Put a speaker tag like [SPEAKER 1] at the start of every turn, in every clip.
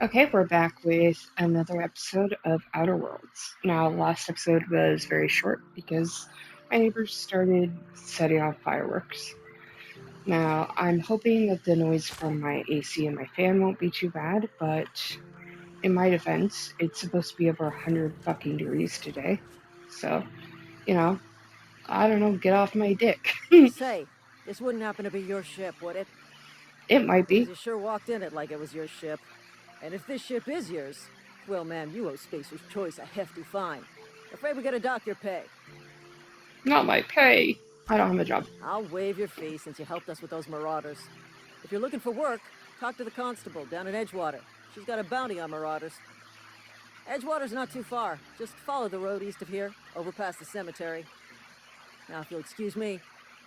[SPEAKER 1] Okay, we're back with another episode of Outer Worlds. Now, last episode was very short because my neighbors started setting off fireworks. Now, I'm hoping that the noise from my AC and my fan won't be too bad, but in my defense, it's supposed to be over 100 fucking degrees today. So, you know, I don't know, get off my dick.
[SPEAKER 2] Say, this wouldn't happen to be your ship, would it?
[SPEAKER 1] It might
[SPEAKER 2] Because
[SPEAKER 1] be.
[SPEAKER 2] you sure walked in it like it was your ship. And if this ship is yours, well, ma'am, you owe Spacer's Choice a hefty fine. Afraid we gotta dock your pay.
[SPEAKER 1] Not my pay. I don't have a job.
[SPEAKER 2] I'll waive your fee since you helped us with those marauders. If you're looking for work, talk to the constable down in Edgewater. She's got a bounty on marauders. Edgewater's not too far. Just follow the road east of here, over past the cemetery. Now, if you'll excuse me,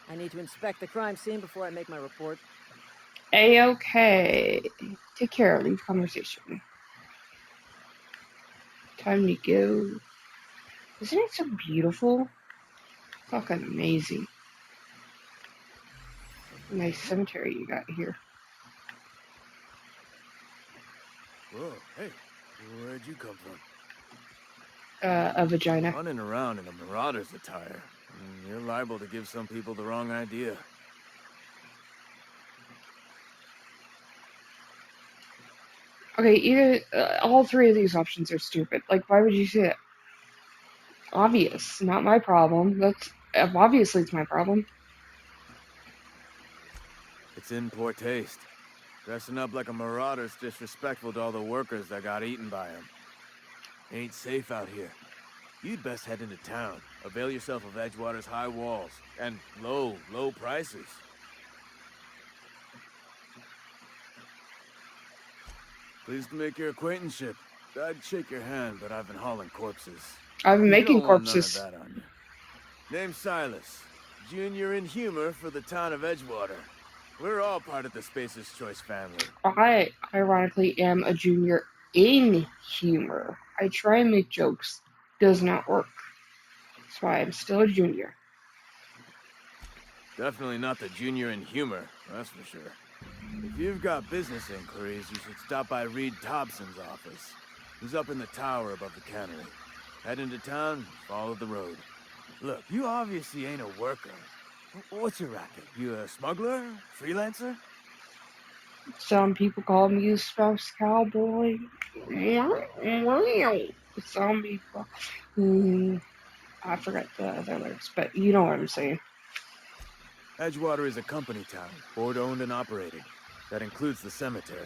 [SPEAKER 2] I need to inspect the crime scene before I make my report.
[SPEAKER 1] A-okay. Take care, leave conversation. Time to go. Isn't it so beautiful? Fucking amazing. Nice cemetery you got here.
[SPEAKER 3] Whoa, hey, where'd you come from?
[SPEAKER 1] A vagina.
[SPEAKER 3] Running around in a marauder's attire. You're liable to give some people the wrong idea.
[SPEAKER 1] Okay, either all three of these options are stupid. Like, why would you say that? Obvious, not my problem. That's obviously it's my problem.
[SPEAKER 3] It's in poor taste. Dressing up like a marauder's disrespectful to all the workers that got eaten by him. Ain't safe out here. You'd best head into town. Avail yourself of Edgewater's high walls. And low prices. Pleased to make your acquaintanceship. I'd shake your hand, but I've been hauling corpses.
[SPEAKER 1] I've been
[SPEAKER 3] You
[SPEAKER 1] making
[SPEAKER 3] don't want none of
[SPEAKER 1] corpses.
[SPEAKER 3] that on you. Name's Silas. Junior in humor for the town of Edgewater. We're all part of the Spacer's Choice family.
[SPEAKER 1] I, ironically, am a junior in humor. I try and make jokes. Does not work. That's why I'm still a junior.
[SPEAKER 3] Definitely not the junior in humor, that's for sure. If you've got business inquiries, you should stop by Reed Thompson's office. He's up in the tower above the cannery. Head into town, follow the road. Look, you obviously ain't a worker. What's your racket? You a smuggler? Freelancer?
[SPEAKER 1] Some people call me a spouse cowboy. Some people. I forgot the other lyrics, but you know what I'm saying.
[SPEAKER 3] Edgewater is a company town, board-owned and operated. That includes the cemetery.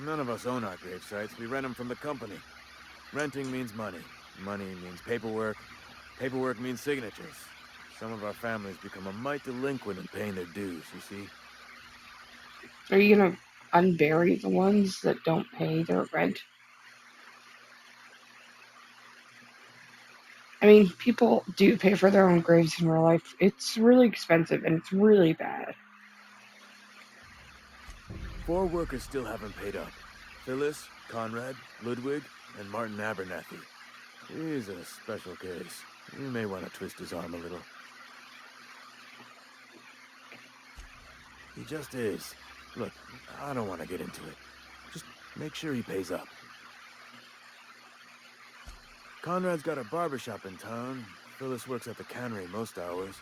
[SPEAKER 3] None of us own our grave sites, we rent them from the company. Renting means money. Money means paperwork. Paperwork means signatures. Some of our families become a mite delinquent in paying their dues, you see?
[SPEAKER 1] Are you gonna unbury the ones that don't pay their rent? I mean, people do pay for their own graves in real life. It's really expensive and it's really bad.
[SPEAKER 3] 4 workers still haven't paid up. Phyllis, Conrad, Ludwig, and Martin Abernathy. He's a special case. You may want to twist his arm a little. He just is. Look, I don't want to get into it. Just make sure he pays up. Conrad's got a barbershop in town. Phyllis works at the cannery most hours.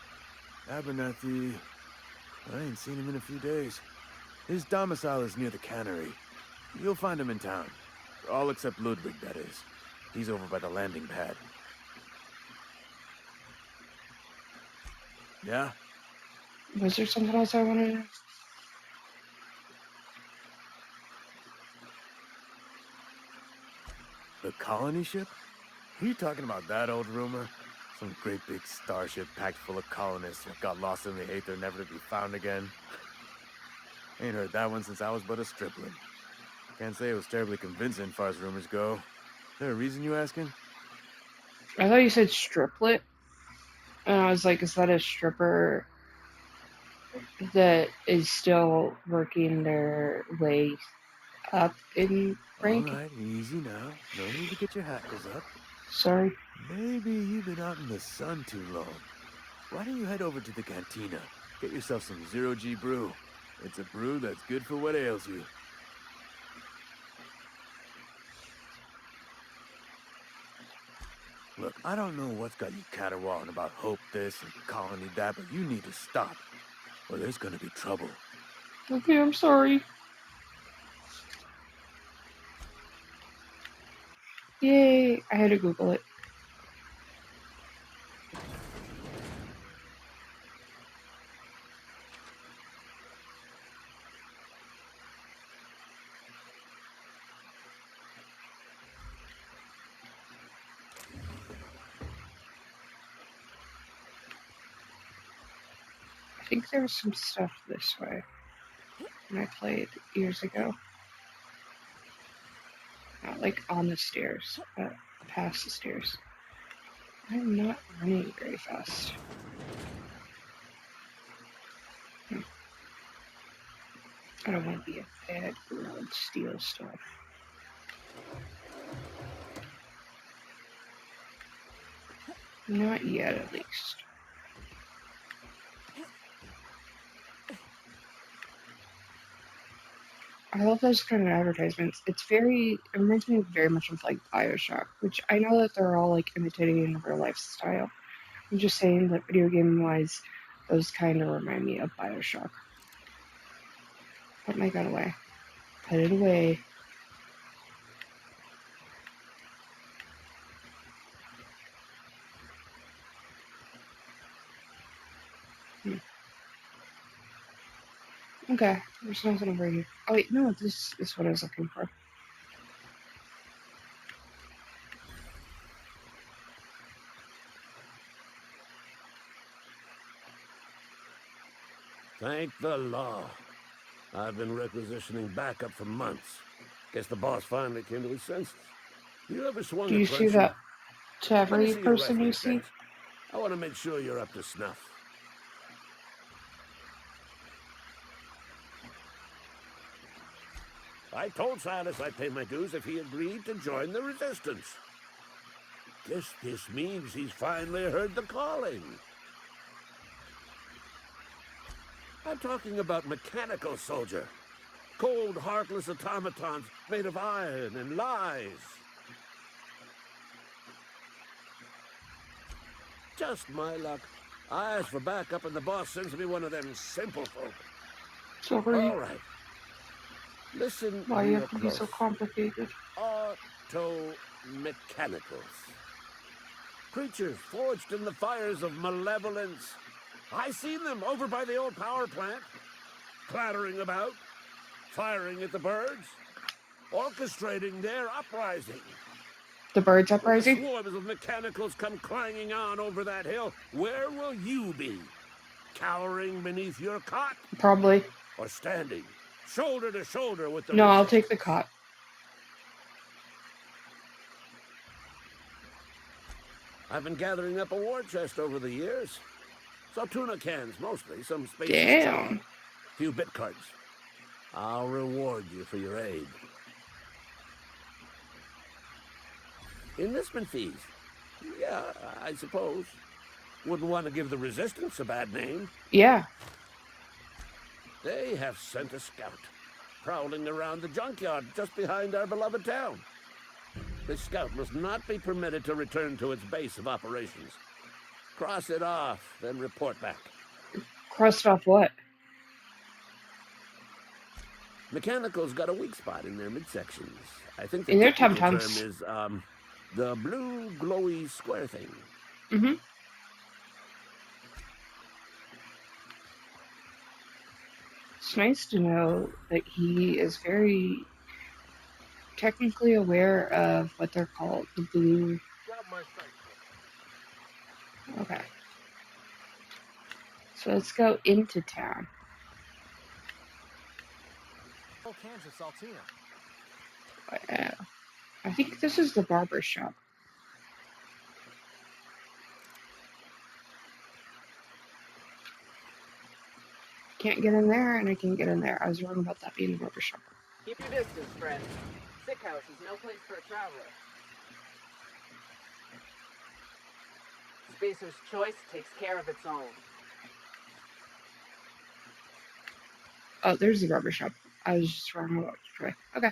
[SPEAKER 3] Abernathy... I ain't seen him in a few days. His domicile is near the cannery. You'll find him in town. All except Ludwig, that is. He's over by the landing pad. Yeah?
[SPEAKER 1] Was there something else I wanted to...
[SPEAKER 3] The colony ship? Are you talking about that old rumor? Some great big starship packed full of colonists that got lost in the aether never to be found again? Ain't heard that one since I was but a stripling. Can't say it was terribly convincing, far as rumors go. There a reason you asking?
[SPEAKER 1] I thought you said striplet. And I was like, is that a stripper that is still working their way up in
[SPEAKER 3] All
[SPEAKER 1] rank?
[SPEAKER 3] right, easy now. No need to get your hackles up.
[SPEAKER 1] Sorry.
[SPEAKER 3] Maybe you've been out in the sun too long. Why don't you head over to the cantina? Get yourself some zero-G brew. It's a brew that's good for what ails you. Look, I don't know what's got you caterwauling about Hope this and Colony that, but you need to stop, or there's gonna be trouble.
[SPEAKER 1] Okay, I'm sorry. Yay, I had to Google it. I think there was some stuff this way when I played years ago. Not like on the stairs, but past the stairs. I'm not running very fast. I don't want to be a bad girl and steal stuff. Not yet, at least. I love those kind of advertisements. It reminds me very much of like Bioshock, which I know that they're all like imitating in real life style. I'm just saying that video game wise, those kind of remind me of Bioshock. Put my gun away. Put it away. Okay, there's nothing over here. Oh wait, no, this is what I was looking for.
[SPEAKER 4] Thank the law. I've been requisitioning backup for months. Guess the boss finally came to his senses. You ever swung
[SPEAKER 1] Do
[SPEAKER 4] a
[SPEAKER 1] you see
[SPEAKER 4] Truncheon?
[SPEAKER 1] that to
[SPEAKER 4] Let me
[SPEAKER 1] every
[SPEAKER 4] see your
[SPEAKER 1] person you
[SPEAKER 4] rifling
[SPEAKER 1] see?
[SPEAKER 4] sense. I want to make sure you're up to snuff. I told Silas I'd pay my dues if he agreed to join the resistance. Guess this means he's finally heard the calling. I'm talking about mechanical soldier. Cold, heartless automatons made of iron and lies. Just my luck. I ask for backup and the boss sends me one of them simple folk.
[SPEAKER 1] Sorry.
[SPEAKER 4] All right. Listen
[SPEAKER 1] Why you
[SPEAKER 4] real
[SPEAKER 1] have to be
[SPEAKER 4] close.
[SPEAKER 1] so complicated?
[SPEAKER 4] Auto mechanicals. Creatures forged in the fires of malevolence. I seen them over by the old power plant, clattering about, firing at the birds, orchestrating their uprising.
[SPEAKER 1] The birds
[SPEAKER 4] When the
[SPEAKER 1] uprising?
[SPEAKER 4] swarms of mechanicals come clanging on over that hill, where will you be? Cowering beneath your cot?
[SPEAKER 1] Probably.
[SPEAKER 4] Or standing, shoulder to shoulder with the
[SPEAKER 1] No, I'll
[SPEAKER 4] resistance?
[SPEAKER 1] take the cot.
[SPEAKER 4] I've been gathering up a war chest over the years. Saw tuna cans mostly, some spacer's choice,
[SPEAKER 1] Damn.
[SPEAKER 4] few bit cards. I'll reward you for your aid. Enlistment fees? Yeah, I suppose. Wouldn't want to give the resistance a bad name.
[SPEAKER 1] Yeah.
[SPEAKER 4] They have sent a scout, prowling around the junkyard just behind our beloved town. This scout must not be permitted to return to its base of operations. Cross it off, then report back.
[SPEAKER 1] Crossed off what?
[SPEAKER 4] Mechanical's got a weak spot in their midsections. I think the
[SPEAKER 1] In their
[SPEAKER 4] technical term
[SPEAKER 1] tum-tums.
[SPEAKER 4] is, the blue glowy square thing.
[SPEAKER 1] Mm-hmm. It's nice to know that he is very technically aware of what they're called, the blue. Okay. So let's go into town.
[SPEAKER 5] Whole cans of Saltina.
[SPEAKER 1] I think this is the barber shop. Can't get in there, and I can't get in there. I was wrong about that being the barber shop.
[SPEAKER 6] Keep your distance, friend. Sick house is no place for a traveler. Spacer's Choice takes care of its own.
[SPEAKER 1] Oh, there's the barber shop. I was just wrong about which way. Okay.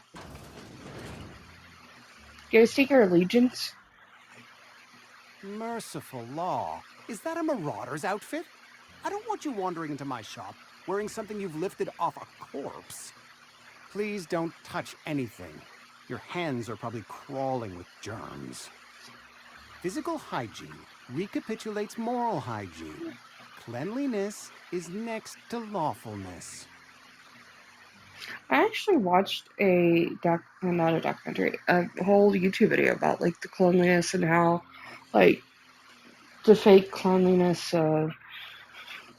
[SPEAKER 1] You guys take your allegiance?
[SPEAKER 7] Merciful law. Is that a marauder's outfit? I don't want you wandering into my shop wearing something you've lifted off a corpse. Please don't touch anything. Your hands are probably crawling with germs. Physical hygiene recapitulates moral hygiene. Cleanliness is next to lawfulness.
[SPEAKER 1] I actually watched not a documentary, a whole YouTube video about like the cleanliness and how like the fake cleanliness of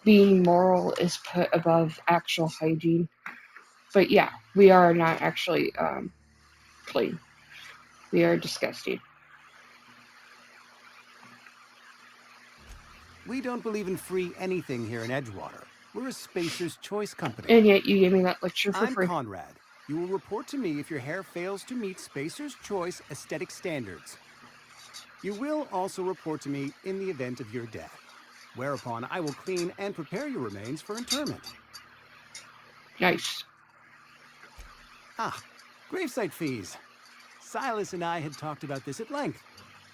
[SPEAKER 1] being moral is put above actual hygiene. But yeah, we are not actually clean. We are disgusting.
[SPEAKER 7] We don't believe in free anything here in Edgewater. We're a Spacer's Choice company.
[SPEAKER 1] And yet you gave me that lecture for
[SPEAKER 7] I'm
[SPEAKER 1] free.
[SPEAKER 7] Conrad. You will report to me if your hair fails to meet Spacer's Choice aesthetic standards. You will also report to me in the event of your death, whereupon I will clean and prepare your remains for interment.
[SPEAKER 1] Nice.
[SPEAKER 7] Ah, gravesite fees. Silas and I had talked about this at length.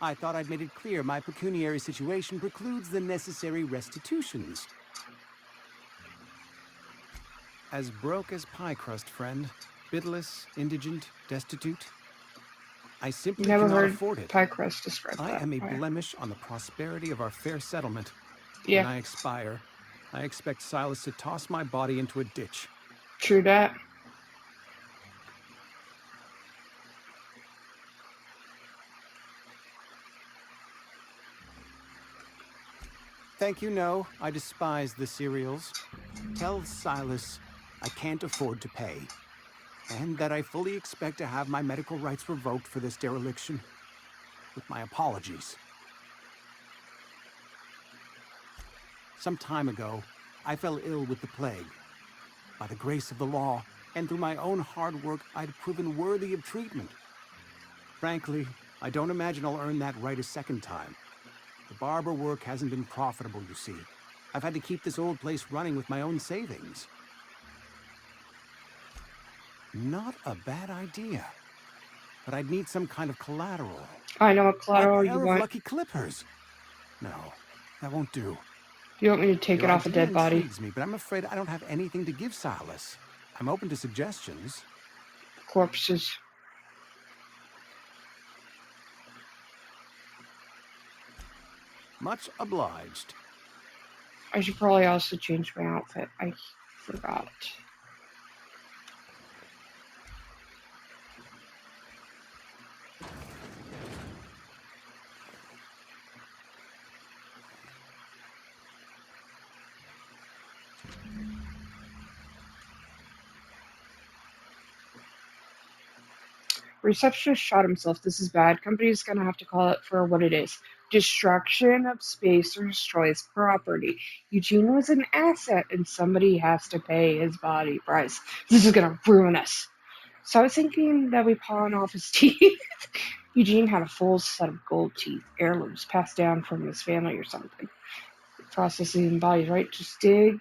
[SPEAKER 7] I thought I'd made it clear my pecuniary situation precludes the necessary restitutions. As broke as pie crust, friend. Bitless, indigent, destitute. I simply
[SPEAKER 1] Never
[SPEAKER 7] cannot
[SPEAKER 1] heard
[SPEAKER 7] afford it.
[SPEAKER 1] pie crust described
[SPEAKER 7] I
[SPEAKER 1] that.
[SPEAKER 7] am a
[SPEAKER 1] way.
[SPEAKER 7] blemish on the prosperity of our fair settlement.
[SPEAKER 1] Yeah,
[SPEAKER 7] When I expire, I expect Silas to toss my body into a ditch.
[SPEAKER 1] true that.
[SPEAKER 7] Thank you, no. I despise the cereals. Tell Silas I can't afford to pay. And that I fully expect to have my medical rights revoked for this dereliction. With my apologies. Some time ago, I fell ill with the plague. By the grace of the law, and through my own hard work, I'd proven worthy of treatment. Frankly, I don't imagine I'll earn that right a second time. The barber work hasn't been profitable, you see. I've had to keep this old place running with my own savings. Not a bad idea. But I'd need some kind of collateral.
[SPEAKER 1] I know what
[SPEAKER 7] A
[SPEAKER 1] collateral you
[SPEAKER 7] pair of
[SPEAKER 1] want.
[SPEAKER 7] lucky clippers. No, that won't do.
[SPEAKER 1] You want me to take
[SPEAKER 7] Your
[SPEAKER 1] it off a
[SPEAKER 7] idea
[SPEAKER 1] dead body?
[SPEAKER 7] intrigues me, but I'm afraid I don't have anything to give Silas. I'm open to suggestions.
[SPEAKER 1] Corpses.
[SPEAKER 7] Much obliged.
[SPEAKER 1] I should probably also change my outfit. I forgot. Receptionist shot himself. This is bad. Company's gonna have to call it for what it is. Destruction of Spacer's Choice property. Eugene was an asset and somebody has to pay his body price. This is gonna ruin us. So I was thinking that we pawn off his teeth. Eugene had a full set of gold teeth, heirlooms passed down from his family or something. Processing bodies, right? Just dig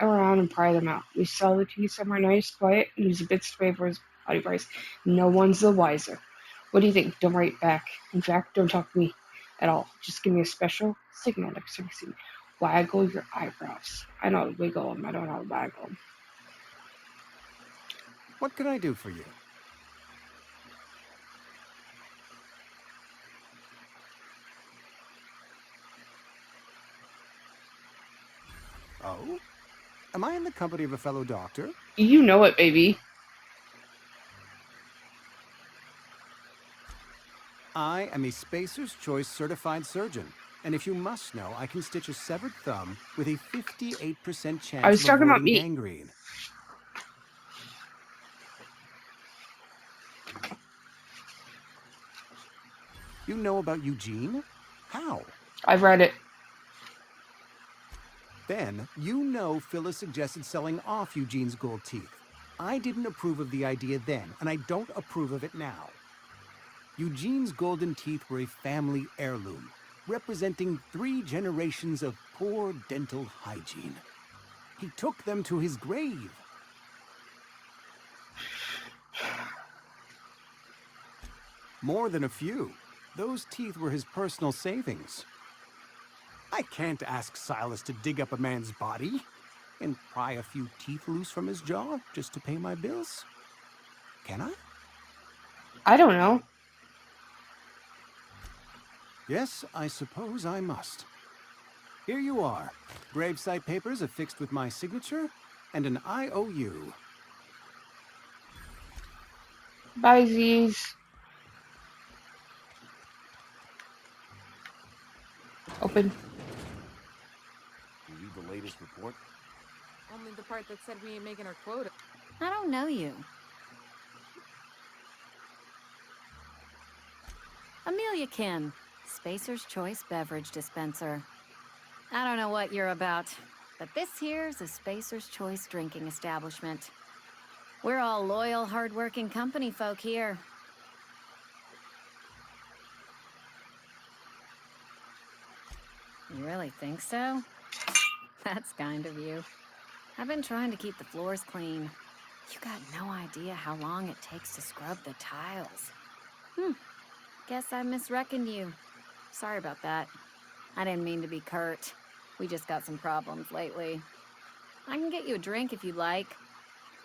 [SPEAKER 1] around and pry them out. We sell the teeth somewhere nice, quiet, and use the bits to pay for his body price. No one's the wiser. What do you think? Don't write back. In fact, don't talk to me at all. Just give me a special signal next time you see me. Waggle your eyebrows. I know how to wiggle them. I don't know how to waggle them.
[SPEAKER 7] What can I do for you? Oh? Am I in the company of a fellow doctor?
[SPEAKER 1] You know it, baby.
[SPEAKER 7] I am a Spacer's Choice certified surgeon. And if you must know, I can stitch a severed thumb with a 58% chance
[SPEAKER 1] I was
[SPEAKER 7] of
[SPEAKER 1] talking about
[SPEAKER 7] avoiding
[SPEAKER 1] me.
[SPEAKER 7] gangrene. You know about Eugene? How?
[SPEAKER 1] I've read it.
[SPEAKER 7] Then, you know Phyllis suggested selling off Eugene's gold teeth. I didn't approve of the idea then, and I don't approve of it now. Eugene's golden teeth were a family heirloom, representing 3 generations of poor dental hygiene. He took them to his grave. More than a few. Those teeth were his personal savings. I can't ask Silas to dig up a man's body and pry a few teeth loose from his jaw just to pay my bills. Can I?
[SPEAKER 1] I don't know.
[SPEAKER 7] Yes, I suppose I must. Here you are. Gravesite papers affixed with my signature and an IOU.
[SPEAKER 1] Bye, Z's. Open.
[SPEAKER 8] You read the latest report?
[SPEAKER 9] Only the part that said we ain't making our quota.
[SPEAKER 10] I don't know you. Amelia Kim, Spacer's Choice Beverage Dispenser. I don't know what you're about, but this here's a Spacer's Choice drinking establishment. We're all loyal, hard-working company folk here. You really think so? That's kind of you. I've been trying to keep the floors clean. You got no idea how long it takes to scrub the tiles. Guess I misreckoned you. Sorry about that. I didn't mean to be curt. We just got some problems lately. I can get you a drink if you'd like.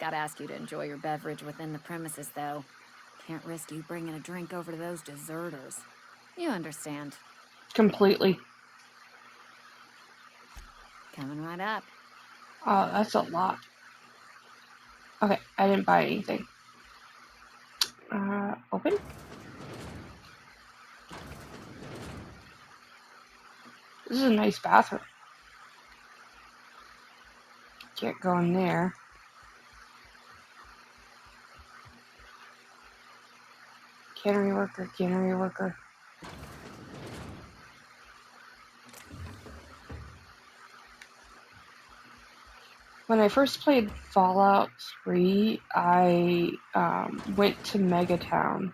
[SPEAKER 10] Gotta ask you to enjoy your beverage within the premises, though. Can't risk you bringing a drink over to those deserters. You understand.
[SPEAKER 1] Completely.
[SPEAKER 10] Coming right up.
[SPEAKER 1] Oh, that's a lot. Okay, I didn't buy anything. Open? This is a nice bathroom. Can't go in there. Cannery worker, cannery worker. When I first played Fallout 3, I went to Megatown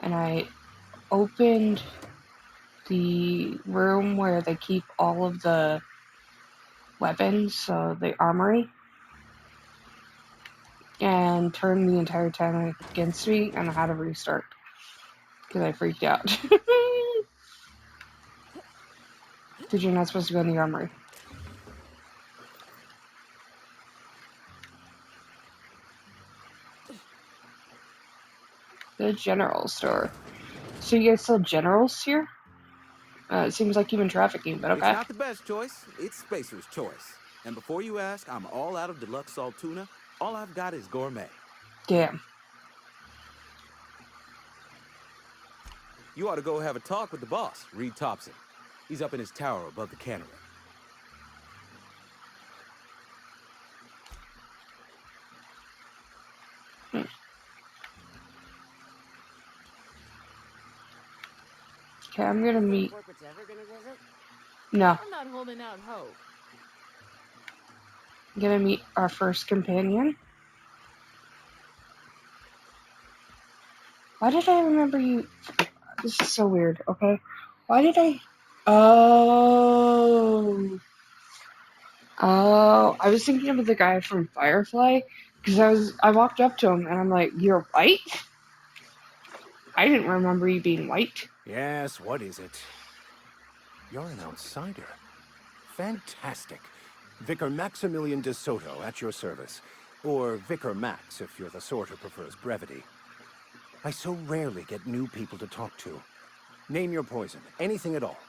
[SPEAKER 1] and I opened the room where they keep all of the weapons, so the armory, and turned the entire town against me, and I had to restart because I freaked out. Because you're not supposed to go in the armory. The general store. So you guys sell generals here? It seems like you've been trafficking, but
[SPEAKER 8] It's
[SPEAKER 1] okay.
[SPEAKER 8] not the best choice. It's Spacer's Choice. And before you ask, I'm all out of deluxe salt tuna. All I've got is gourmet.
[SPEAKER 1] Damn.
[SPEAKER 8] You ought to go have a talk with the boss, Reed Thompson. He's up in his tower above the cannery.
[SPEAKER 1] Okay, I'm gonna meet.
[SPEAKER 9] Corporate's ever gonna visit?
[SPEAKER 1] No,
[SPEAKER 9] I'm not holding out hope.
[SPEAKER 1] I'm gonna meet our first companion. Why did I remember you? This is so weird, okay? Why did I... Oh, I was thinking of the guy from Firefly, because I walked up to him and I'm like, you're white? I didn't remember you being white.
[SPEAKER 7] Yes, what is it? You're an outsider. Fantastic. Vicar Maximilian de Soto at your service. Or Vicar Max if you're the sort who prefers brevity. I so rarely get new people to talk to. Name your poison, anything at all.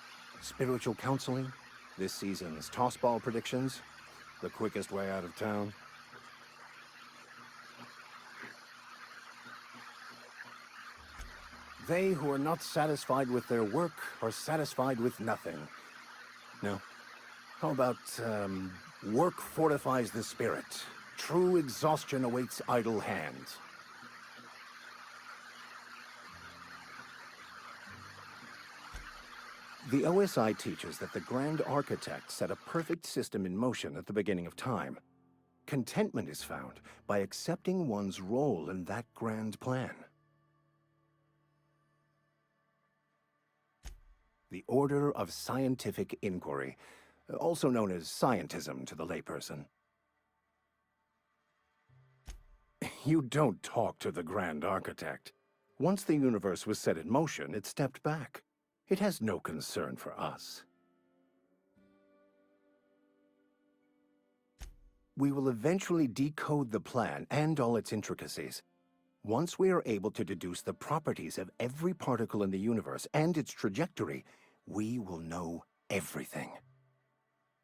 [SPEAKER 7] Spiritual counseling, this season's tossball predictions, the quickest way out of town. They who are not satisfied with their work are satisfied with nothing. No. How about, work fortifies the spirit. True exhaustion awaits idle hands. The OSI teaches that the Grand Architect set a perfect system in motion at the beginning of time. Contentment is found by accepting one's role in that grand plan. The Order of Scientific Inquiry, also known as scientism to the layperson. You don't talk to the Grand Architect.
[SPEAKER 11] Once the universe was set in motion, it stepped back. It has no concern for us. We will eventually decode the plan and all its intricacies. Once we are able to deduce the properties of every particle in the universe and its trajectory, we will know everything.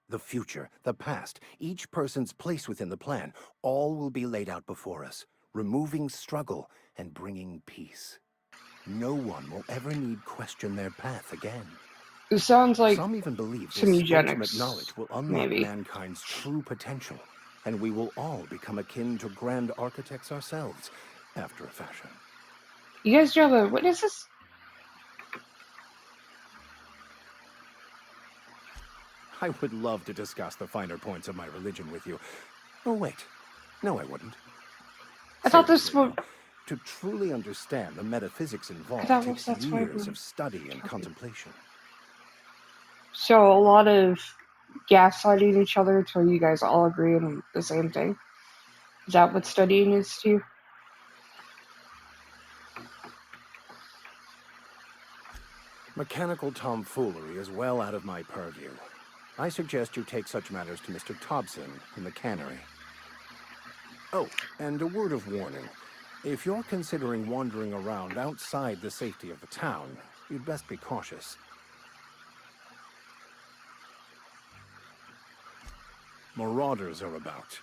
[SPEAKER 11] The future, the past, each person's place within the plan, all will be laid out before us, removing struggle and bringing peace. No one will ever need question their path again.
[SPEAKER 1] It sounds like
[SPEAKER 11] Some even believe
[SPEAKER 1] some
[SPEAKER 11] this ultimate
[SPEAKER 1] eugenics,
[SPEAKER 11] knowledge will unlock
[SPEAKER 1] maybe.
[SPEAKER 11] mankind's true potential, and we will all become akin to grand architects ourselves, after a fashion.
[SPEAKER 1] You guys know the witnesses?
[SPEAKER 11] I would love to discuss the finer points of my religion with you. Oh, wait. No, I wouldn't.
[SPEAKER 1] I thought this
[SPEAKER 11] Seriously,
[SPEAKER 1] was...
[SPEAKER 11] though, to truly understand the metaphysics
[SPEAKER 1] I
[SPEAKER 11] involved
[SPEAKER 1] thought
[SPEAKER 11] takes
[SPEAKER 1] that's why
[SPEAKER 11] years
[SPEAKER 1] we're
[SPEAKER 11] of study and
[SPEAKER 1] talking.
[SPEAKER 11] contemplation.
[SPEAKER 1] So a lot of gaslighting each other until you guys all agree on the same thing. Is that what studying is to you?
[SPEAKER 11] Mechanical tomfoolery is well out of my purview. I suggest you take such matters to Mr. Thompson in the cannery. Oh, and a word of warning. If you're considering wandering around outside the safety of the town, you'd best be cautious. Marauders are about.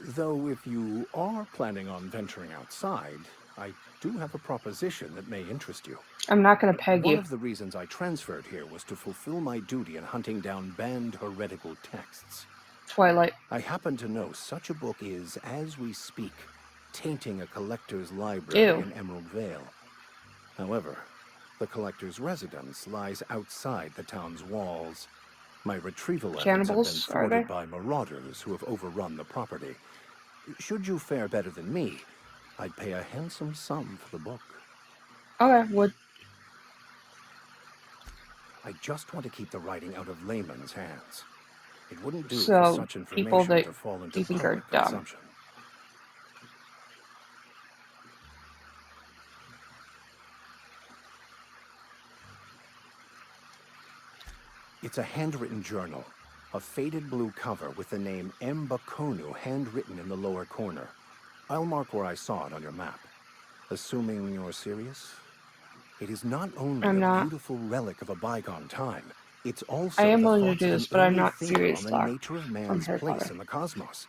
[SPEAKER 11] Though if you are planning on venturing outside, I do have a proposition that may interest you.
[SPEAKER 1] I'm not going to peg
[SPEAKER 11] One
[SPEAKER 1] you.
[SPEAKER 11] of the reasons I transferred here was to fulfill my duty in hunting down banned heretical texts.
[SPEAKER 1] Twilight.
[SPEAKER 11] I happen to know such a book is, as we speak, tainting a collector's library in Emerald Vale. However, the collector's residence lies outside the town's walls. My retrieval efforts have been
[SPEAKER 1] Cannibals, are
[SPEAKER 11] thwarted
[SPEAKER 1] they?
[SPEAKER 11] by marauders who have overrun the property. Should you fare better than me, I'd pay a handsome sum for the book.
[SPEAKER 1] Okay, what?
[SPEAKER 11] I just want to keep the writing out of layman's hands. It wouldn't do for
[SPEAKER 1] So,
[SPEAKER 11] such
[SPEAKER 1] people
[SPEAKER 11] information
[SPEAKER 1] that
[SPEAKER 11] to fall into
[SPEAKER 1] you think are
[SPEAKER 11] public
[SPEAKER 1] dumb.
[SPEAKER 11] consumption. It's a handwritten journal, a faded blue cover with the name M. Bakonu handwritten in the lower corner. I'll mark where I saw it on your map. Assuming you're serious? It is not only
[SPEAKER 1] I'm
[SPEAKER 11] a
[SPEAKER 1] not.
[SPEAKER 11] beautiful relic of a bygone time, it's
[SPEAKER 1] I
[SPEAKER 11] also
[SPEAKER 1] am
[SPEAKER 11] the
[SPEAKER 1] willing to
[SPEAKER 11] thoughts
[SPEAKER 1] do
[SPEAKER 11] of
[SPEAKER 1] this,
[SPEAKER 11] an
[SPEAKER 1] but I'm
[SPEAKER 11] early
[SPEAKER 1] not
[SPEAKER 11] thinker on
[SPEAKER 1] serious,
[SPEAKER 11] the
[SPEAKER 1] Locke,
[SPEAKER 11] nature of
[SPEAKER 1] from
[SPEAKER 11] man's
[SPEAKER 1] Harry
[SPEAKER 11] place
[SPEAKER 1] Potter.
[SPEAKER 11] in the cosmos.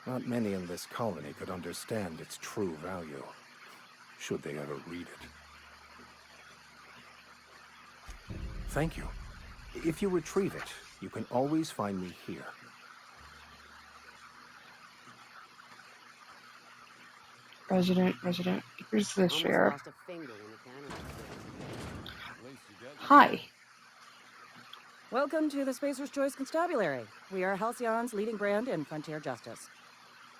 [SPEAKER 11] Not many in this colony could understand its true value, should they ever read it. Thank you. If you retrieve it, you can always find me here.
[SPEAKER 1] Resident. Here's the
[SPEAKER 6] Almost
[SPEAKER 1] sheriff.
[SPEAKER 6] lost a finger in the cannon.
[SPEAKER 1] Hi.
[SPEAKER 2] Welcome to the Spacer's Choice Constabulary. We are Halcyon's leading brand in frontier justice.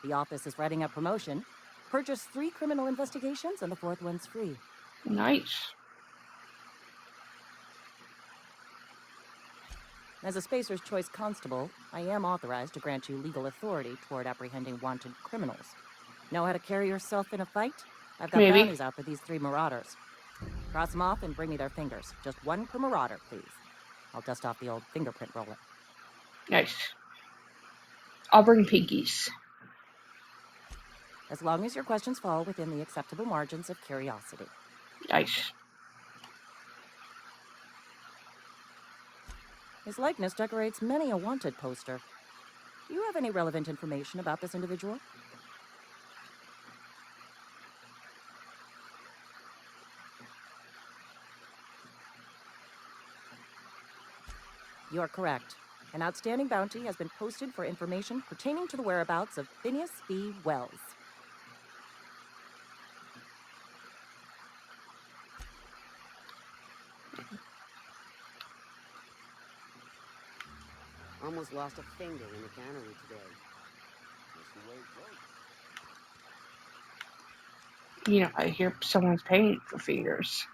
[SPEAKER 2] The office is writing up promotion. Purchase 3 criminal investigations and the 4th one's free.
[SPEAKER 1] Nice.
[SPEAKER 2] As a Spacer's Choice Constable, I am authorized to grant you legal authority toward apprehending wanted criminals. Know how to carry yourself in a fight? I've got
[SPEAKER 1] Maybe.
[SPEAKER 2] bounties out for these 3 marauders. Cross them off and bring me their fingers. Just 1 per marauder, please. I'll dust off the old fingerprint roller.
[SPEAKER 1] Nice. I'll bring pinkies.
[SPEAKER 2] As long as your questions fall within the acceptable margins of curiosity.
[SPEAKER 1] Nice.
[SPEAKER 2] His likeness decorates many a wanted poster. Do you have any relevant information about this individual? You are correct. An outstanding bounty has been posted for information pertaining to the whereabouts of Phineas B. Wells.
[SPEAKER 6] Almost lost a finger in the cannery today.
[SPEAKER 1] You know, I hear someone's paying for fingers.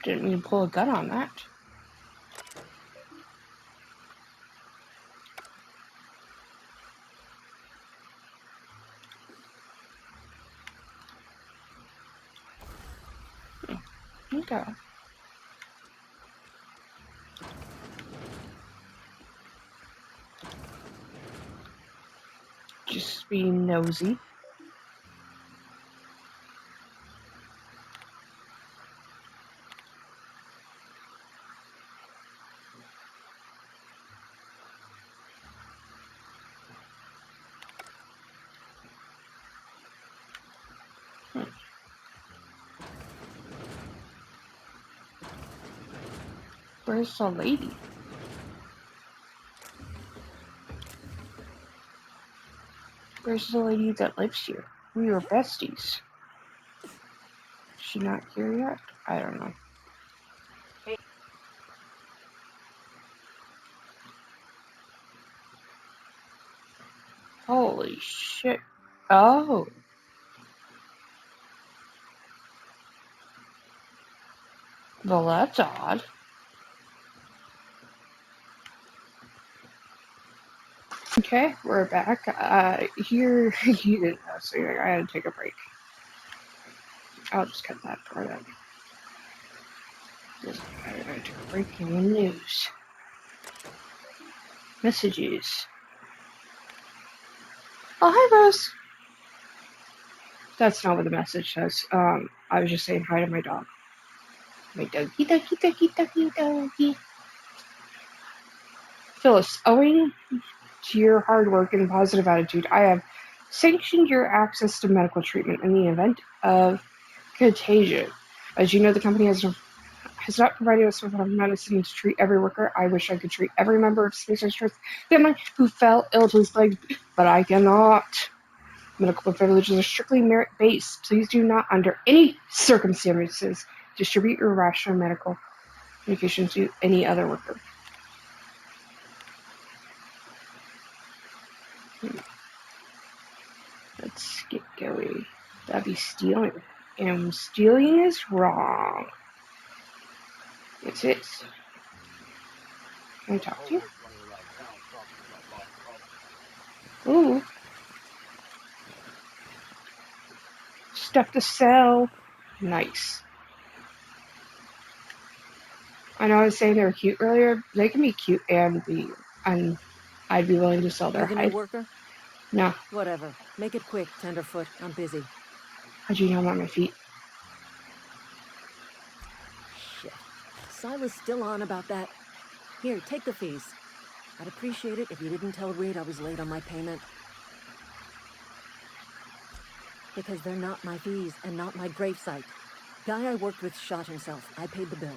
[SPEAKER 1] Didn't mean to pull a gun on that. Okay. Just being nosy. Where's the lady? Where's the lady that lives here? We were besties. Is she not here yet? I don't know. Holy shit. Oh. Well, that's odd. Okay, we're back. Here, you didn't know, so I had to take a break. I'll just cut that part out. I took a break in the news. Messages. Oh, hi, Rose. That's not what the message says. I was just saying hi to my dog. My doggy, doggy, doggy, doggy, doggy. Phyllis, owing to your hard work and positive attitude, I have sanctioned your access to medical treatment in the event of contagion. As you know, the company has not provided us with enough medicine to treat every worker. I wish I could treat every member of Spacer's Choice family who fell ill to this plague, but I cannot. Medical privileges are strictly merit-based. Please do not, under any circumstances, distribute your rational medical medication to any other worker. Let's get going. That'd be stealing. And stealing is wrong. Yes, it is. Can I talk to you? Ooh. Stuff to sell. Nice. I know I was saying they were cute earlier. They can be cute and I'd be willing to sell their
[SPEAKER 2] You the new
[SPEAKER 1] hide.
[SPEAKER 2] worker?
[SPEAKER 1] No.
[SPEAKER 2] Whatever. Make it quick, Tenderfoot. I'm busy.
[SPEAKER 1] How'd you know I'm on my feet?
[SPEAKER 2] Shit. Silas still on about that. Here, take the fees. I'd appreciate it if you didn't tell Reed I was late on my payment. Because they're not my fees and not my gravesite. Guy I worked with shot himself. I paid the bill.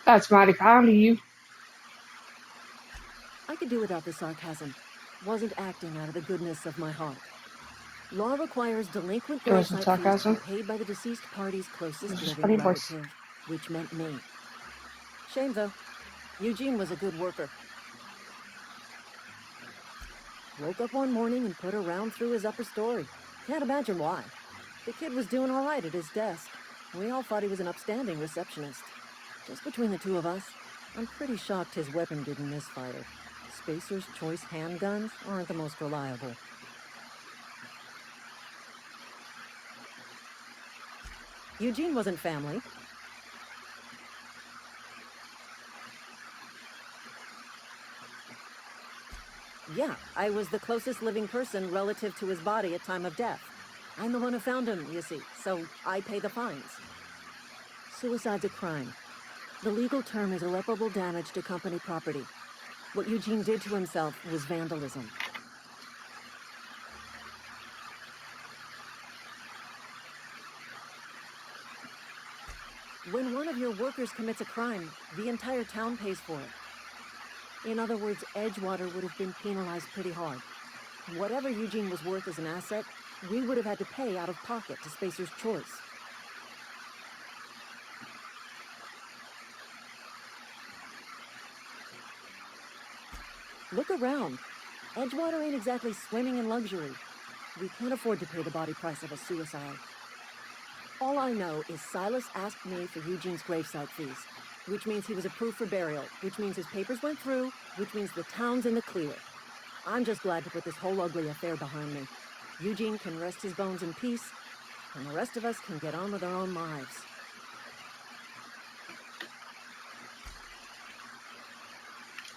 [SPEAKER 1] That's mighty kind of you.
[SPEAKER 2] I could do without the sarcasm. Wasn't acting out of the goodness of my heart. Law requires delinquent
[SPEAKER 1] It wasn't
[SPEAKER 2] gravesite fees to
[SPEAKER 1] sarcasm.
[SPEAKER 2] be paid by the deceased party's closest
[SPEAKER 1] It was just
[SPEAKER 2] living
[SPEAKER 1] funny voice.
[SPEAKER 2] relative, which meant me. Shame though. Eugene was a good worker. Woke up one morning and put a round through his upper story. Can't imagine why. The kid was doing all right at his desk. We all thought he was an upstanding receptionist. Just between the two of us, I'm pretty shocked his weapon didn't misfire. Spacer's Choice handguns aren't the most reliable. Eugene wasn't family. Yeah, I was the closest living person relative to his body at time of death. I'm the one who found him, you see, so I pay the fines. Suicide's a crime. The legal term is irreparable damage to company property. What Eugene did to himself was vandalism. When one of your workers commits a crime, the entire town pays for it. In other words, Edgewater would have been penalized pretty hard. Whatever Eugene was worth as an asset, we would have had to pay out of pocket to Spacer's Choice. Look around. Edgewater ain't exactly swimming in luxury. We can't afford to pay the body price of a suicide. All I know is Silas asked me for Eugene's gravesite fees, which means he was approved for burial, which means his papers went through, which means the town's in the clear. I'm just glad to put this whole ugly affair behind me. Eugene can rest his bones in peace, and the rest of us can get on with our own lives.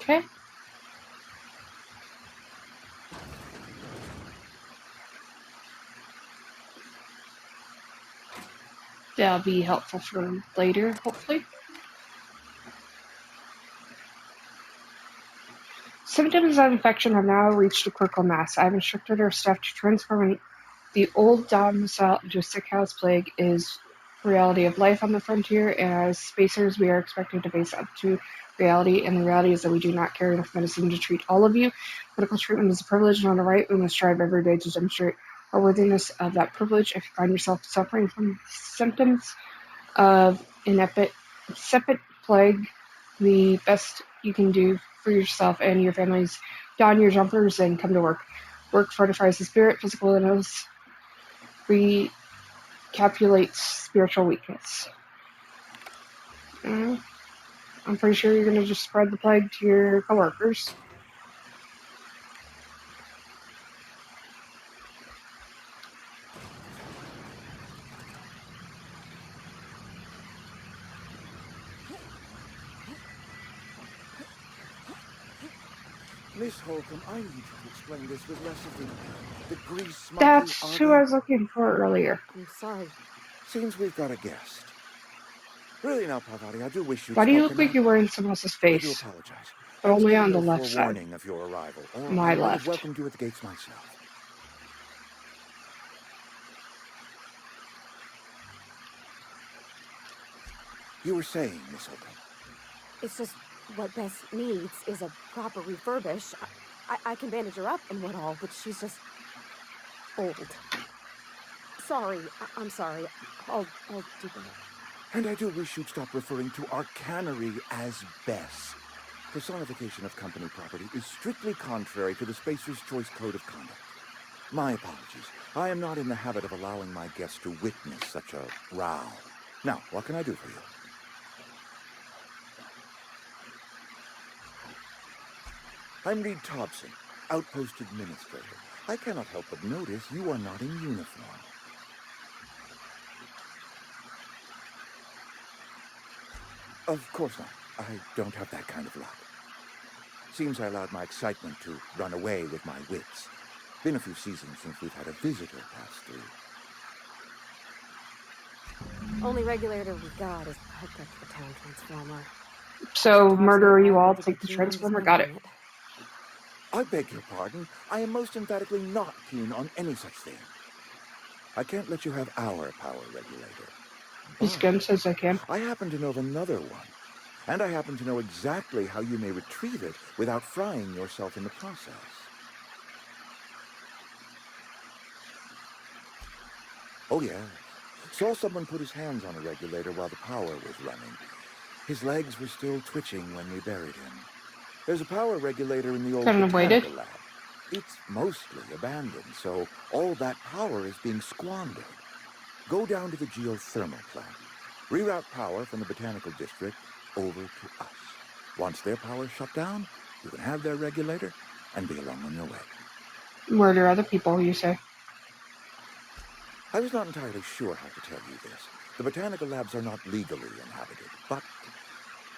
[SPEAKER 1] Okay. That'll be helpful for later, hopefully. Symptoms of infection have now reached a critical mass. I have instructed our staff to transform the old domicile into a sick house. Plague is reality of life on the frontier, and as spacers, we are expected to face up to reality, and the reality is that we do not carry enough medicine to treat all of you. Medical treatment is a privilege and on the right. We must strive every day to demonstrate our worthiness of that privilege. If you find yourself suffering from symptoms of incipient plague, the best you can do for yourself and your families, don your jumpers and come to work. Work fortifies the spirit, physical illness recapitulates spiritual weakness. I'm pretty sure you're going to just spread the plague to your coworkers.
[SPEAKER 3] Miss Holcomb, I need you to explain this with less of the grease smuggling
[SPEAKER 1] That's
[SPEAKER 3] argot.
[SPEAKER 1] who I was looking for earlier.
[SPEAKER 2] I'm sorry.
[SPEAKER 3] Seems we've got a guest. Really now, Parvati, I do wish you'd
[SPEAKER 1] Why do you look
[SPEAKER 3] spoken
[SPEAKER 1] like
[SPEAKER 3] up.
[SPEAKER 1] you're wearing someone else's
[SPEAKER 3] I do
[SPEAKER 1] face?
[SPEAKER 3] apologize.
[SPEAKER 1] But
[SPEAKER 3] I was
[SPEAKER 1] only
[SPEAKER 3] given
[SPEAKER 1] on the
[SPEAKER 3] no
[SPEAKER 1] left side.
[SPEAKER 3] forewarning of your arrival, or
[SPEAKER 1] My
[SPEAKER 3] I would have
[SPEAKER 1] left.
[SPEAKER 3] welcomed you at the gates myself. You were saying, Miss Holcomb.
[SPEAKER 12] It's just what Bess needs is a proper refurbish. I can bandage her up and what all, but she's just old. Sorry, I'm sorry. I'll do that.
[SPEAKER 3] And I do wish you'd stop referring to our cannery as Bess. Personification of company property is strictly contrary to the Spacer's Choice Code of Conduct. My apologies. I am not in the habit of allowing my guests to witness such a row. Now, what can I do for you? I'm Reed Thompson, Outpost Administrator. I cannot help but notice you are not in uniform. Of course not. I don't have that kind of luck. Seems I allowed my excitement to run away with my wits. Been a few seasons since we've had a visitor pass through.
[SPEAKER 12] Only regulator we got is hooked up to the town transformer.
[SPEAKER 1] So,
[SPEAKER 12] Tops
[SPEAKER 1] murderer,
[SPEAKER 12] ain't
[SPEAKER 1] you all
[SPEAKER 12] likely to
[SPEAKER 1] take
[SPEAKER 12] be
[SPEAKER 1] the
[SPEAKER 12] keen on
[SPEAKER 1] transformer. Got it.
[SPEAKER 12] dismantling
[SPEAKER 3] I beg your pardon. I am most emphatically not keen on any such thing. I can't let you have our power regulator.
[SPEAKER 1] Miss Gunn says I can.
[SPEAKER 3] I happen to know of another one. And I happen to know exactly how you may retrieve it without frying yourself in the process. Oh, yeah. Saw someone put his hands on a regulator while the power was running. His legs were still twitching when we buried him. There's a power regulator in the old
[SPEAKER 1] Couldn't have waited.
[SPEAKER 3] botanical lab. It's mostly abandoned, so all that power is being squandered. Go down to the geothermal plant. Reroute power from the botanical district over to us. Once their power's shut down, you can have their regulator and be along on your way.
[SPEAKER 1] Murder other people, you say?
[SPEAKER 3] I was not entirely sure how to tell you this. The botanical labs are not legally inhabited, but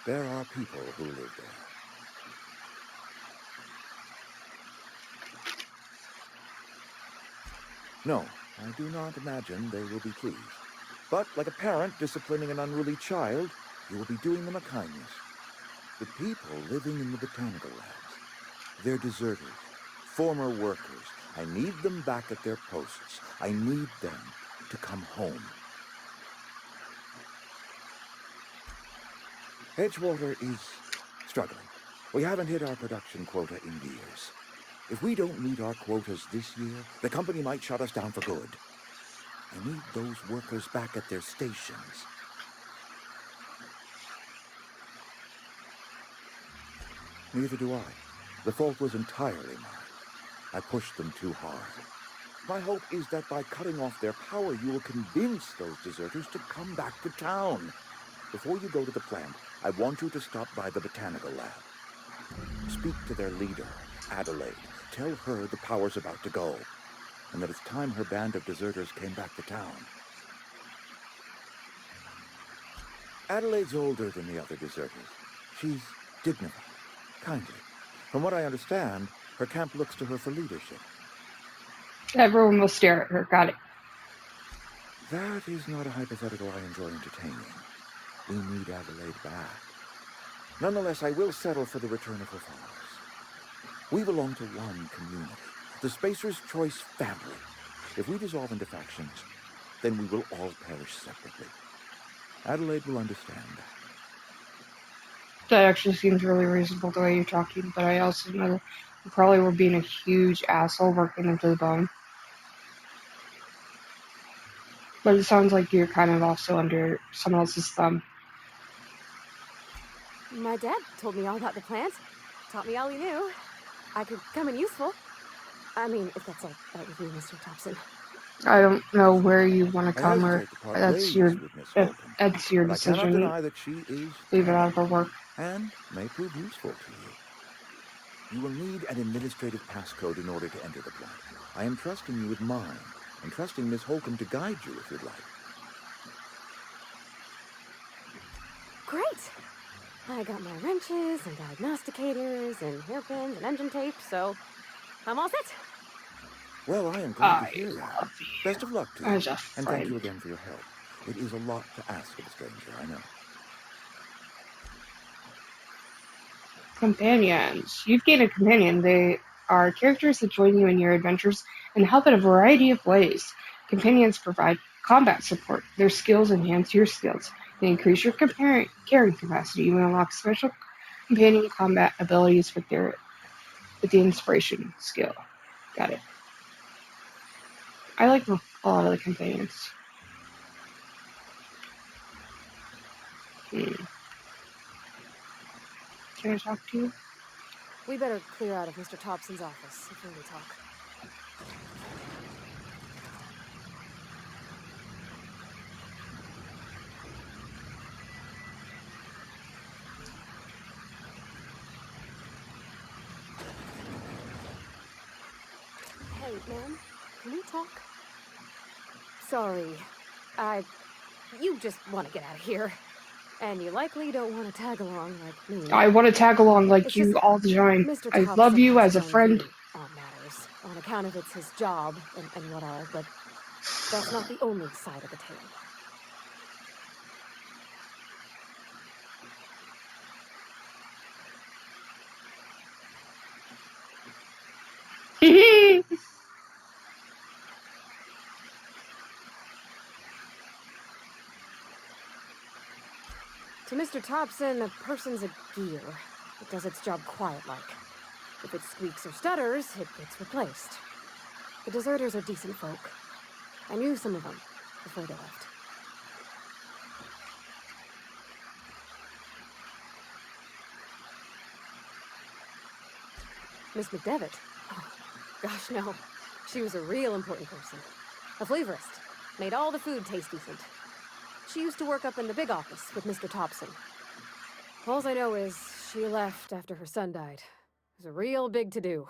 [SPEAKER 3] there are people who live there. No, I do not imagine they will be pleased. But like a parent disciplining an unruly child, you will be doing them a kindness. The people living in the botanical labs, they're deserters, former workers. I need them back at their posts. I need them to come home. Edgewater is struggling. We haven't hit our production quota in years. If we don't meet our quotas this year, the company might shut us down for good. I need those workers back at their stations. Neither do I. The fault was entirely mine. I pushed them too hard.
[SPEAKER 13] My hope is that by cutting off their power, you will convince those deserters to come back to town. Before you go to the plant, I want you to stop by the botanical lab. Speak to their leader, Adelaide. Tell her the power's about to go, and that it's time her band of deserters came back to town. Adelaide's older than the other deserters. She's dignified, kindly. From what I understand, her camp looks to her for leadership.
[SPEAKER 1] Everyone will stare at her. Got it.
[SPEAKER 13] That is not a hypothetical I enjoy entertaining. We need Adelaide back. Nonetheless, I will settle for the return of her followers. We belong to one community, the Spacer's Choice family. If we dissolve into factions, then we will all perish separately. Adelaide will understand that.
[SPEAKER 1] That actually seems really reasonable the way you're talking, but I also know you probably were being a huge asshole working into the bone. But it sounds like you're kind of also under someone else's thumb.
[SPEAKER 12] My dad told me all about the plant. Taught me all he knew. I could come in useful. I mean, if that's all right with you, Mr. Thompson.
[SPEAKER 1] I don't know where you want to
[SPEAKER 13] I
[SPEAKER 1] come, or
[SPEAKER 13] hesitate to part
[SPEAKER 1] that's
[SPEAKER 13] ways
[SPEAKER 1] your
[SPEAKER 13] with Miss Holcomb,
[SPEAKER 1] that's your
[SPEAKER 13] but I cannot
[SPEAKER 1] decision.
[SPEAKER 13] deny that she is
[SPEAKER 1] Leave it out of her work.
[SPEAKER 13] and may prove useful to you. You will need an administrative passcode in order to enter the plant. I am trusting you with mine, and trusting Miss Holcomb to guide you if you'd like.
[SPEAKER 12] Great! I got my wrenches and diagnosticators and hairpins and engine tape, so I'm all set.
[SPEAKER 13] Well, I am glad to hear that. Best of luck to you,
[SPEAKER 1] As a
[SPEAKER 13] and thank you
[SPEAKER 1] friend.
[SPEAKER 13] again for your help. It is a lot to ask of a stranger, I know.
[SPEAKER 1] Companions. You've gained a companion. They are characters that join you in your adventures and help in a variety of ways. Companions provide combat support. Their skills enhance your skills. They increase your carrying capacity. You unlock special companion combat abilities with the inspiration skill. Got it. I like a lot of the companions. Can I talk to you?
[SPEAKER 12] We better clear out of Mr. Thompson's office before we talk. Hey, ma'am, can we talk? Sorry, you just want to get out of here. And you likely don't want to tag along like me.
[SPEAKER 1] I want to tag along like
[SPEAKER 12] It's
[SPEAKER 1] you
[SPEAKER 12] just
[SPEAKER 1] all the time.
[SPEAKER 12] Mr.
[SPEAKER 1] I
[SPEAKER 12] Thompson
[SPEAKER 1] love you
[SPEAKER 12] has
[SPEAKER 1] as a
[SPEAKER 12] his own
[SPEAKER 1] friend.
[SPEAKER 12] view on matters, on account of it's his job and what all, but that's not the only side of the tale. To Mr. Thompson, a person's a gear. It does its job quiet-like. If it squeaks or stutters, it gets replaced. The deserters are decent folk. I knew some of them before they left. Miss McDevitt? Oh, gosh, no. She was a real important person. A flavorist. Made all the food taste decent. She used to work up in the big office with Mr. Thompson. All I know is she left after her son died. It was a real big to-do.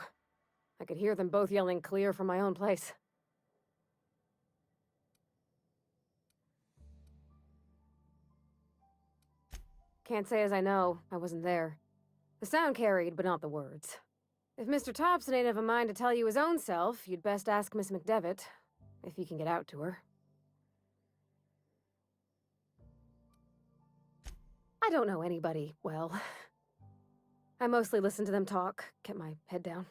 [SPEAKER 12] I could hear them both yelling clear from my own place. Can't say as I know. I wasn't there. The sound carried, but not the words. If Mr. Thompson ain't of a mind to tell you his own self, you'd best ask Miss McDevitt, if you can get out to her. I don't know anybody well. I mostly listened to them talk, kept my head down.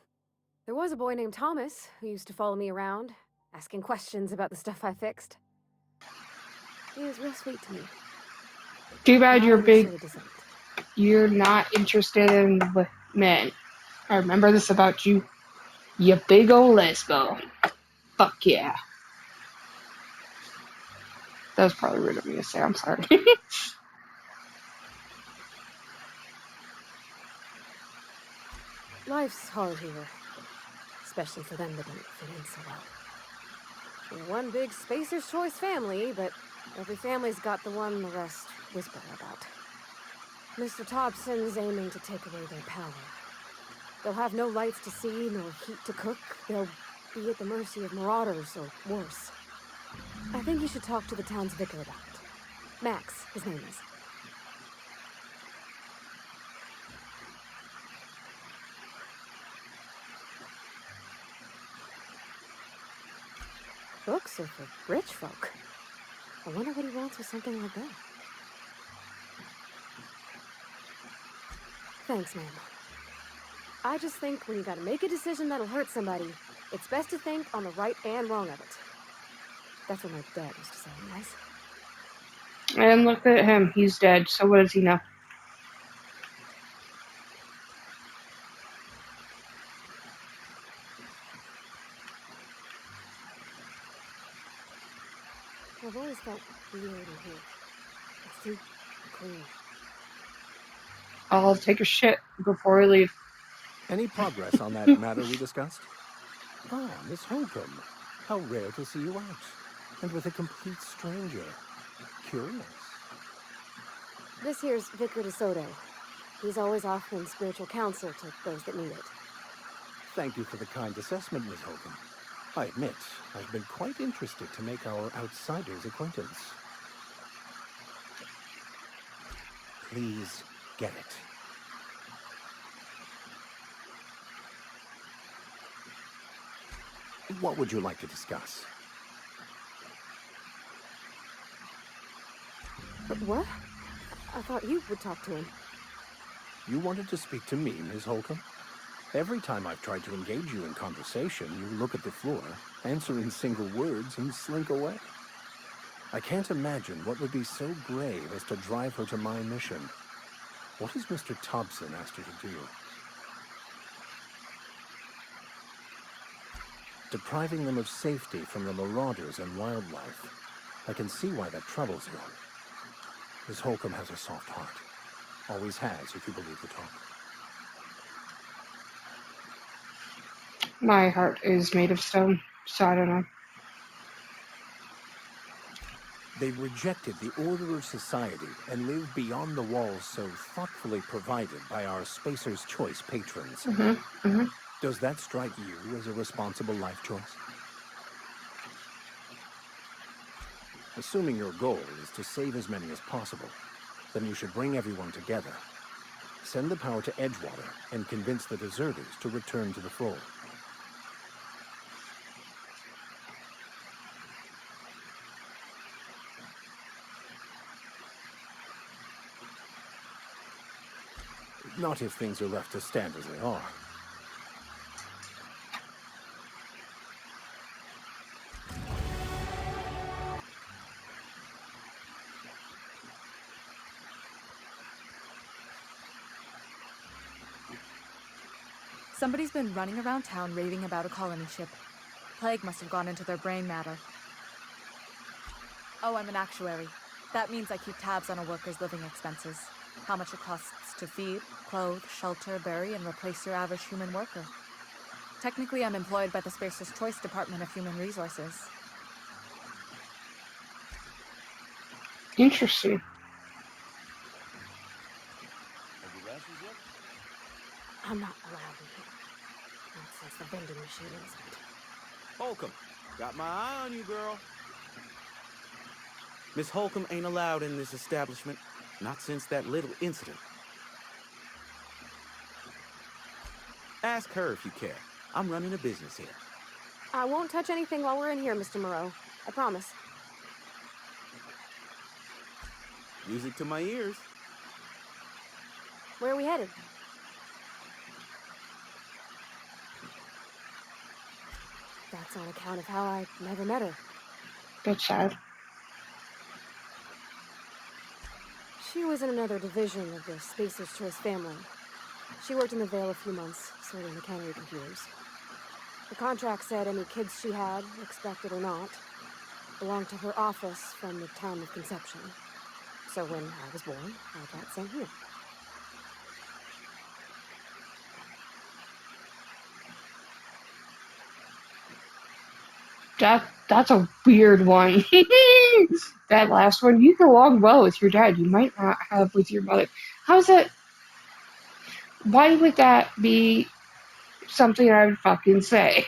[SPEAKER 12] There was a boy named Thomas who used to follow me around, asking questions about the stuff I fixed. He was real sweet to me.
[SPEAKER 1] Too bad
[SPEAKER 12] Not
[SPEAKER 1] you're
[SPEAKER 12] any
[SPEAKER 1] big.
[SPEAKER 12] sort of descent.
[SPEAKER 1] You're not interested in men. I remember this about you. You big ol' lesbo. Fuck yeah. That was probably rude of me to say. I'm sorry.
[SPEAKER 12] Life's hard here. Especially for them that don't fit in so well. We're one big Spacer's Choice family, but every family's got the one the rest whisper about. Mr. Thompson's aiming to take away their power. They'll have no lights to see, nor heat to cook. They'll be at the mercy of marauders, or worse. I think you should talk to the town's vicar about it. Max, his name is. Books are for rich folk. I wonder what he wants with something like that. Thanks, ma'am. I just think when you gotta make a decision that'll hurt somebody, it's best to think on the right and wrong of it. That's what my dad used to say, anyways.
[SPEAKER 1] And look at him. He's dead, so what does he know?
[SPEAKER 12] I've always felt weird in here. It's too clean.
[SPEAKER 1] I'll take a shit before we leave.
[SPEAKER 11] Any progress on that matter we discussed? Ah, Miss Holcomb. How rare to see you out. And with a complete stranger. Curious.
[SPEAKER 12] This here's Vicar DeSoto. He's always offering spiritual counsel to those that need it.
[SPEAKER 11] Thank you for the kind assessment, Miss Holcomb. I admit, I've been quite interested to make our outsider's acquaintance. Please get it. What would you like to discuss?
[SPEAKER 12] What? I thought you would talk to him.
[SPEAKER 11] You wanted to speak to me, Miss Holcomb? Every time I've tried to engage you in conversation, you look at the floor, answer in single words, and slink away. I can't imagine what would be so grave as to drive her to my mission. What has Mr. Thompson asked her to do? Depriving them of safety from the marauders and wildlife. I can see why that troubles you. Miss Holcomb has a soft heart. Always has, if you believe the talk.
[SPEAKER 1] My heart is made of stone, so I don't know.
[SPEAKER 11] They rejected the order of society and lived beyond the walls so thoughtfully provided by our Spacer's Choice patrons. Does that strike you as a responsible life choice? Assuming your goal is to save as many as possible, then you should bring everyone together. Send the power to Edgewater and convince the deserters to return to the fold. Not if things are left to stand as they are.
[SPEAKER 14] Somebody's been running around town raving about a colony ship. Plague must have gone into their brain matter. Oh, I'm an actuary. That means I keep tabs on a worker's living expenses. How much it costs to feed, clothe, shelter, bury, and replace your average human worker. Technically, I'm employed by the Spacer's Choice Department of Human Resources.
[SPEAKER 1] Interesting.
[SPEAKER 12] I'm not allowed in here. Not since the vending machine incident.
[SPEAKER 8] Holcomb, got my eye on you, girl. Miss Holcomb ain't allowed in this establishment. Not since that little incident. Ask her if you care. I'm running a business here.
[SPEAKER 12] I won't touch anything while we're in here, Mr. Moreau. I promise.
[SPEAKER 8] Music to my ears.
[SPEAKER 12] Where are we headed? That's on account of how I never met her.
[SPEAKER 1] That's sad.
[SPEAKER 12] She was in another division of the Spacer's Choice family. She worked in the Vale a few months, sorting the cannery computers. The contract said any kids she had, expected or not, belonged to her office from the time of conception. So when I was born, I got sent here.
[SPEAKER 1] That's a weird one. That last one, you get along well with your dad. You might not have with your mother. How's that? Why would that be something I would fucking say?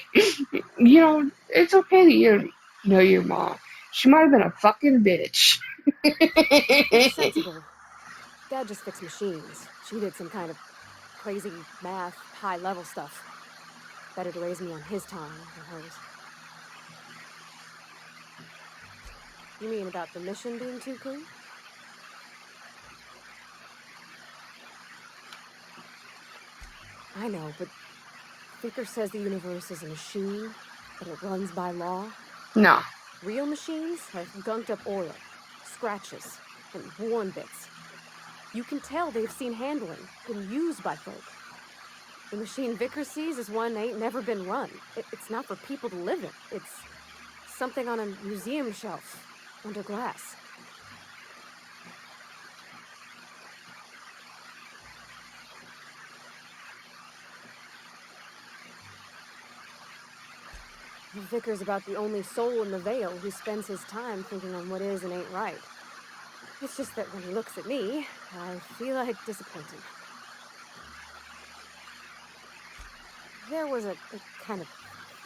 [SPEAKER 1] You know, it's okay that you know your mom. She might have been a fucking bitch.
[SPEAKER 12] It's sensible. Dad just fixed machines. She did some kind of crazy math, high-level stuff. Better to raise me on his time than hers. You mean about the mission being too cool? I know, but Vickers says the universe is a machine, that it runs by law.
[SPEAKER 1] No.
[SPEAKER 12] Real machines have gunked up oil, scratches, and worn bits. You can tell they've seen handling, been used by folk. The machine Vickers sees is one ain't never been run. It's not for people to live in. It's something on a museum shelf, under glass. Vickers about the only soul in the Vale who spends his time thinking on what is and ain't right. It's just that when he looks at me, I feel like disappointing. There was a kind of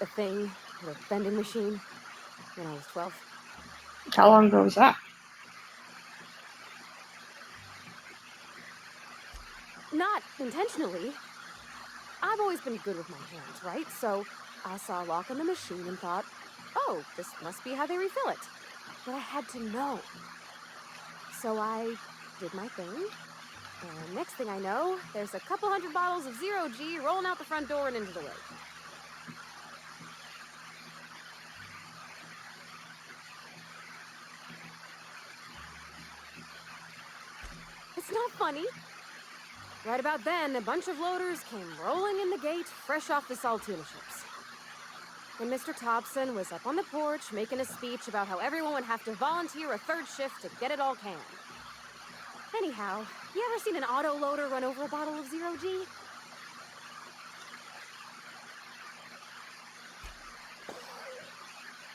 [SPEAKER 12] a thing, a vending machine, when I was 12.
[SPEAKER 1] How long ago was that?
[SPEAKER 12] Not intentionally. I've always been good with my hands, right? So I saw a lock on the machine and thought, oh, this must be how they refill it. But I had to know. So I did my thing. And next thing I know, there's a couple hundred bottles of Zero G rolling out the front door and into the lake. It's not funny. Right about then, a bunch of loaders came rolling in the gate, fresh off the Saltuna ships. And Mr. Thompson was up on the porch making a speech about how everyone would have to volunteer a third shift to get it all canned. Anyhow, you ever seen an auto loader run over a bottle of Zero G?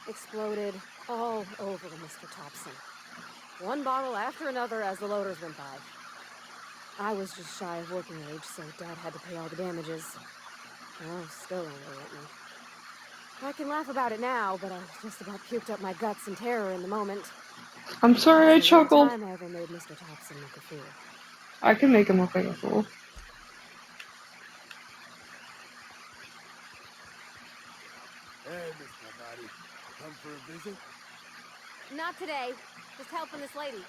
[SPEAKER 12] Exploded all over Mr. Thompson. One bottle after another as the loaders went by. I was just shy of working age, so Dad had to pay all the damages. Oh, still angry at me. I can laugh about it now, but I just about puked up my guts in terror in the moment.
[SPEAKER 1] I'm sorry I
[SPEAKER 12] It's the one
[SPEAKER 1] chuckled.
[SPEAKER 12] time I ever made Mr. Thompson look a fool.
[SPEAKER 1] I can make him look like a fool.
[SPEAKER 3] Hey, Miss Parvati. Come for a visit?
[SPEAKER 12] Not today. Just helping this lady.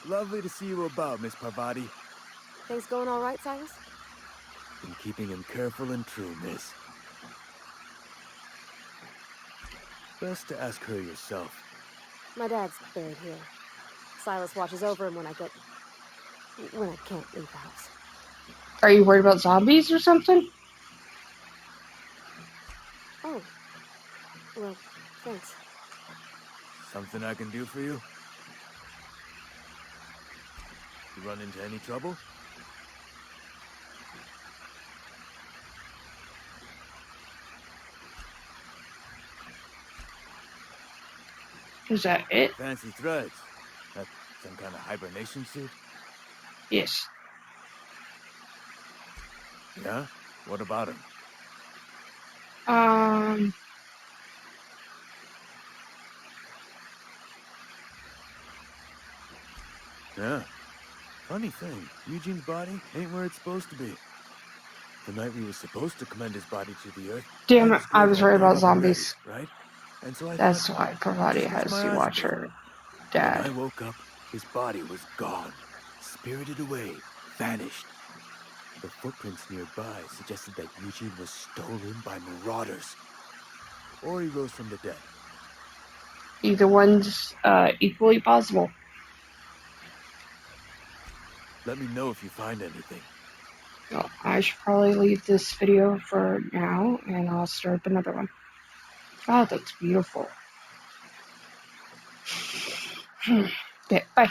[SPEAKER 3] Lovely to see you about, Miss Parvati.
[SPEAKER 12] Things going all right, Silas?
[SPEAKER 3] Been keeping him careful and true, miss. Best to ask her yourself.
[SPEAKER 12] My dad's buried here. Silas watches over him when I can't leave the house.
[SPEAKER 1] Are you worried about zombies or something?
[SPEAKER 12] Oh. Well, thanks.
[SPEAKER 3] Something I can do for you? You run into any trouble?
[SPEAKER 1] Is that it?
[SPEAKER 3] Fancy threads. That some kind of hibernation suit?
[SPEAKER 1] Yes.
[SPEAKER 3] Yeah? What about him? Yeah. Funny thing, Eugene's body ain't where it's supposed to be. The night we were supposed to commend his body to the earth,
[SPEAKER 1] Damn
[SPEAKER 3] had
[SPEAKER 1] it,
[SPEAKER 3] his
[SPEAKER 1] I
[SPEAKER 3] grave
[SPEAKER 1] was
[SPEAKER 3] all
[SPEAKER 1] right
[SPEAKER 3] dug
[SPEAKER 1] about
[SPEAKER 3] up and ready,
[SPEAKER 1] zombies.
[SPEAKER 3] right? And so I
[SPEAKER 1] That's
[SPEAKER 3] thought,
[SPEAKER 1] why Parvati
[SPEAKER 3] just fix
[SPEAKER 1] has
[SPEAKER 3] my
[SPEAKER 1] to
[SPEAKER 3] eyes a
[SPEAKER 1] watch
[SPEAKER 3] bit.
[SPEAKER 1] her
[SPEAKER 3] When I
[SPEAKER 1] dad.
[SPEAKER 3] woke up, his body was gone. Spirited away. Vanished. The footprints nearby suggested that Eugene was stolen by marauders. Or he rose from the dead.
[SPEAKER 1] Either one's equally possible.
[SPEAKER 3] Let me know if you find anything.
[SPEAKER 1] Well, I should probably leave this video for now, and I'll start up another one. God, that's beautiful. Okay, bye.